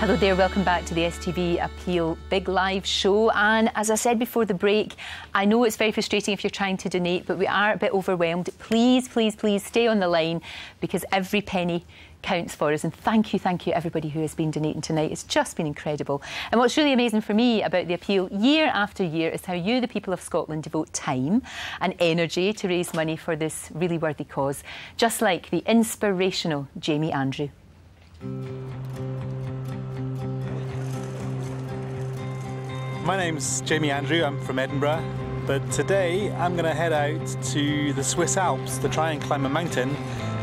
Hello there, welcome back to the STV Appeal Big Live show. And as I said before the break, I know it's very frustrating if you're trying to donate, but we are a bit overwhelmed. Please, please, please stay on the line because every penny counts for us. And thank you everybody who has been donating tonight. It's just been incredible. And what's really amazing for me about the appeal year after year is how you, the people of Scotland, devote time and energy to raise money for this really worthy cause, just like the inspirational Jamie Andrew. My name's Jamie Andrew, I'm from Edinburgh, but today I'm going to head out to the Swiss Alps to try and climb a mountain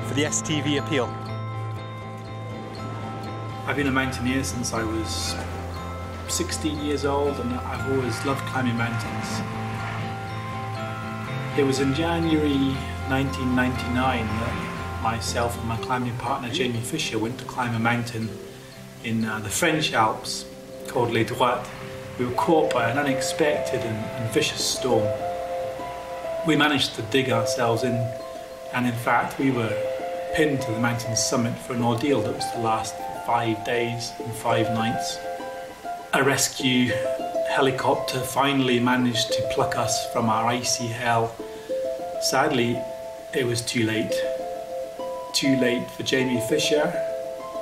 for the STV Appeal. I've been a mountaineer since I was 16 years old and I've always loved climbing mountains. It was in January 1999 that myself and my climbing partner Jamie Fisher went to climb a mountain in the French Alps called Les Droites. We were caught by an unexpected and vicious storm. We managed to dig ourselves in, and in fact we were pinned to the mountain's summit for an ordeal that was to last 5 days and 5 nights. A rescue helicopter finally managed to pluck us from our icy hell. Sadly, it was too late. Too late for Jamie Fisher,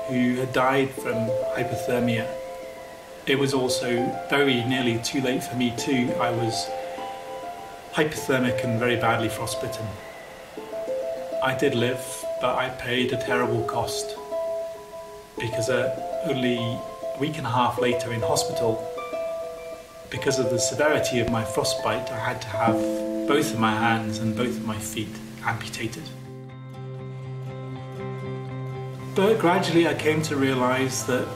who had died from hypothermia. It was also very nearly too late for me too. I was hypothermic and very badly frostbitten. I did live, but I paid a terrible cost because only a week and a half later in hospital, because of the severity of my frostbite, I had to have both of my hands and both of my feet amputated. But gradually I came to realise that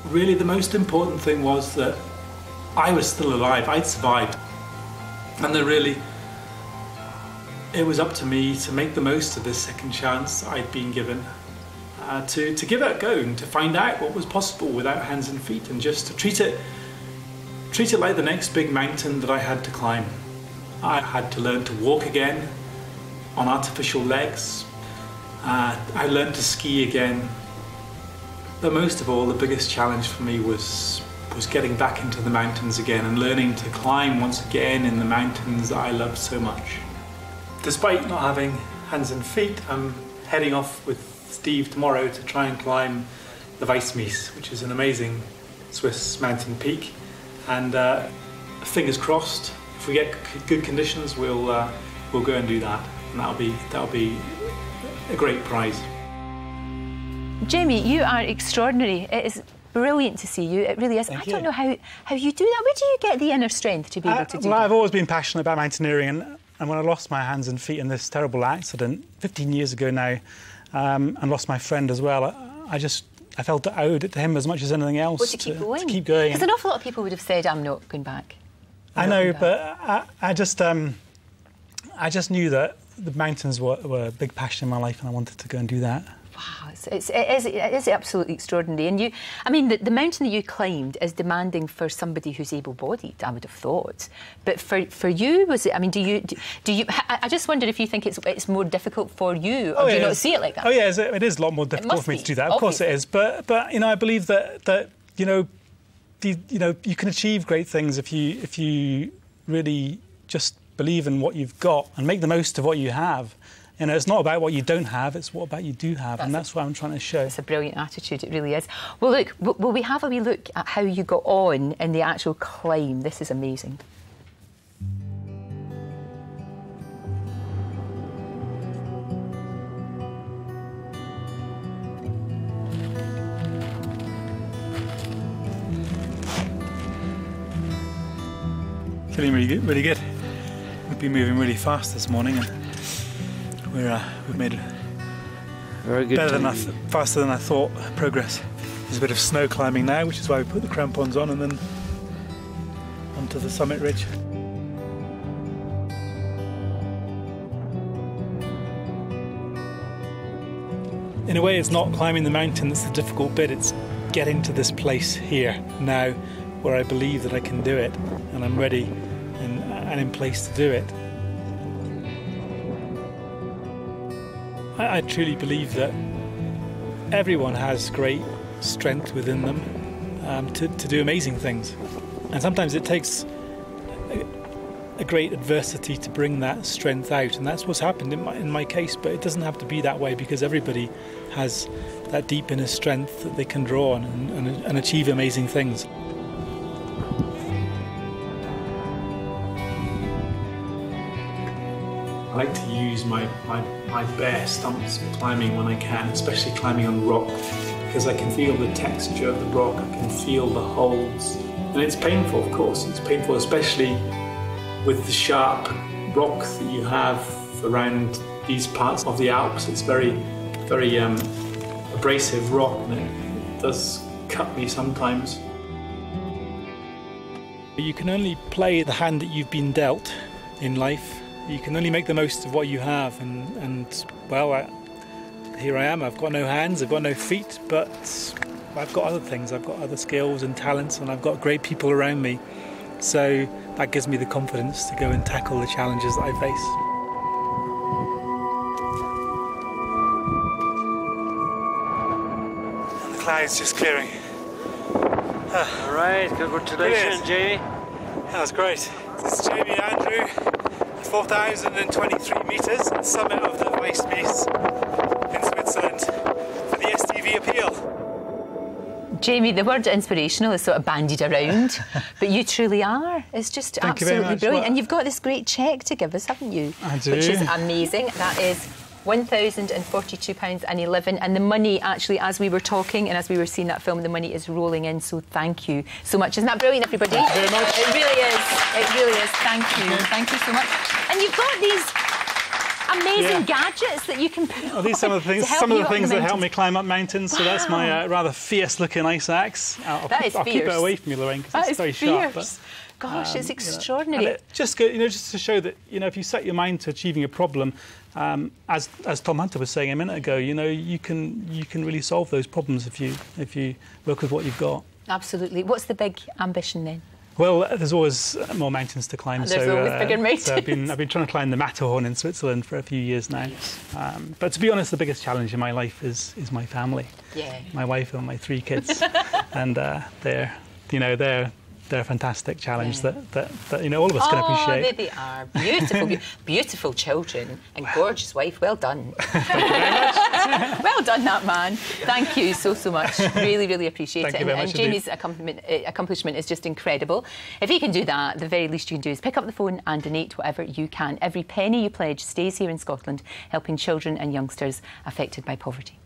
really the most important thing was that I was still alive, I'd survived. And that really, it was up to me to make the most of this second chance I'd been given, to give it a go and to find out what was possible without hands and feet, and just to treat it like the next big mountain that I had to climb. I had to learn to walk again on artificial legs. I learned to ski again. But most of all, the biggest challenge for me was getting back into the mountains again and learning to climb once again in the mountains that I loved so much. Despite not having hands and feet, I'm heading off with Steve tomorrow to try and climb the Weissmies, which is an amazing Swiss mountain peak. And fingers crossed, if we get good conditions, we'll go and do that, and that'll be a great prize. Jamie, you are extraordinary. It is brilliant to see you. It really is. Thank I don't you. know how you do that. Where do you get the inner strength to be able to do that? Well, I've always been passionate about mountaineering, and when I lost my hands and feet in this terrible accident 15 years ago now, and lost my friend as well, I felt that I owed it to him as much as anything else. Well, to keep going. To keep going. Because an awful lot of people would have said, I'm not going back. I know, but I just knew that the mountains were a big passion in my life, and I wanted to go and do that. Wow, it is absolutely extraordinary. And I mean, the mountain that you climbed is demanding for somebody who's able-bodied, I would have thought. But for you, was it? I mean, do you? I just wondered if you think it's more difficult for you, or do you not see it like that? Oh yeah, it is a lot more difficult for me to do that. Of course it is. But you know, I believe that you can achieve great things if you really just believe in what you've got and make the most of what you have. You know, it's not about what you don't have, it's what about you do have, and that's what I'm trying to show. It's a brilliant attitude, it really is. Well, look, will we have a wee look at how you got on in the actual climb? This is amazing. Feeling really good. We've been moving really fast this morning, and we've made it very good, faster than I thought progress. There's a bit of snow climbing now, which is why we put the crampons on, and then onto the summit ridge. In a way, it's not climbing the mountain that's the difficult bit, it's getting to this place here now where I believe that I can do it, and I'm ready and in place to do it. I truly believe that everyone has great strength within them to do amazing things. And sometimes it takes a great adversity to bring that strength out, and that's what's happened in my case. But it doesn't have to be that way, because everybody has that deep inner strength that they can draw on and achieve amazing things. I like to use my bare stumps climbing when I can, especially climbing on rock, because I can feel the texture of the rock, I can feel the holds. And it's painful, of course. It's painful, especially with the sharp rock that you have around these parts of the Alps. It's very, very abrasive rock, and it does cut me sometimes. You can only play the hand that you've been dealt in life. You can only make the most of what you have, and well, here I am. I've got no hands, I've got no feet, but I've got other things. I've got other skills and talents, and I've got great people around me. So that gives me the confidence to go and tackle the challenges that I face. And the cloud's just clearing. All right, congratulations, Jamie. That was great. This is Jamie and Andrew, 4,023 metres at the summit of the Weissmees in Switzerland for the STV Appeal. Jamie, the word inspirational is sort of bandied around, but you truly are. It's just absolutely brilliant. And you've got this great cheque to give us, haven't you? I do. Which is amazing. That is £1,042.11, and the money, actually, as we were talking and as we were seeing that film, the money is rolling in, so thank you so much. Isn't that brilliant, everybody? Thank you very much. It really is. It really is. Thank you. Thank you so much. And you've got these amazing gadgets that you can put on. These are some of the things that help me climb up mountains. Wow. So that's my rather fierce-looking ice axe. I'll keep it away from you, Lorraine, because it's very sharp. But, gosh, it's extraordinary. And it just to show that, if you set your mind to achieving a problem, as Tom Hunter was saying a minute ago, you can really solve those problems if you work with what you've got. Absolutely. What's the big ambition then? Well, there's always more mountains to climb. There's always bigger mountains. So I've been trying to climb the Matterhorn in Switzerland for a few years now. But to be honest, the biggest challenge in my life is my family. Yeah. My wife and my 3 kids, and they're a fantastic challenge that all of us can appreciate. They are beautiful, beautiful children and gorgeous wife. Well done. Thank you very much. Well done, that man. Thank you so much. Really, really appreciate it. Thank you very much and Jamie's accomplishment is just incredible. If he can do that, the very least you can do is pick up the phone and donate whatever you can. Every penny you pledge stays here in Scotland, helping children and youngsters affected by poverty.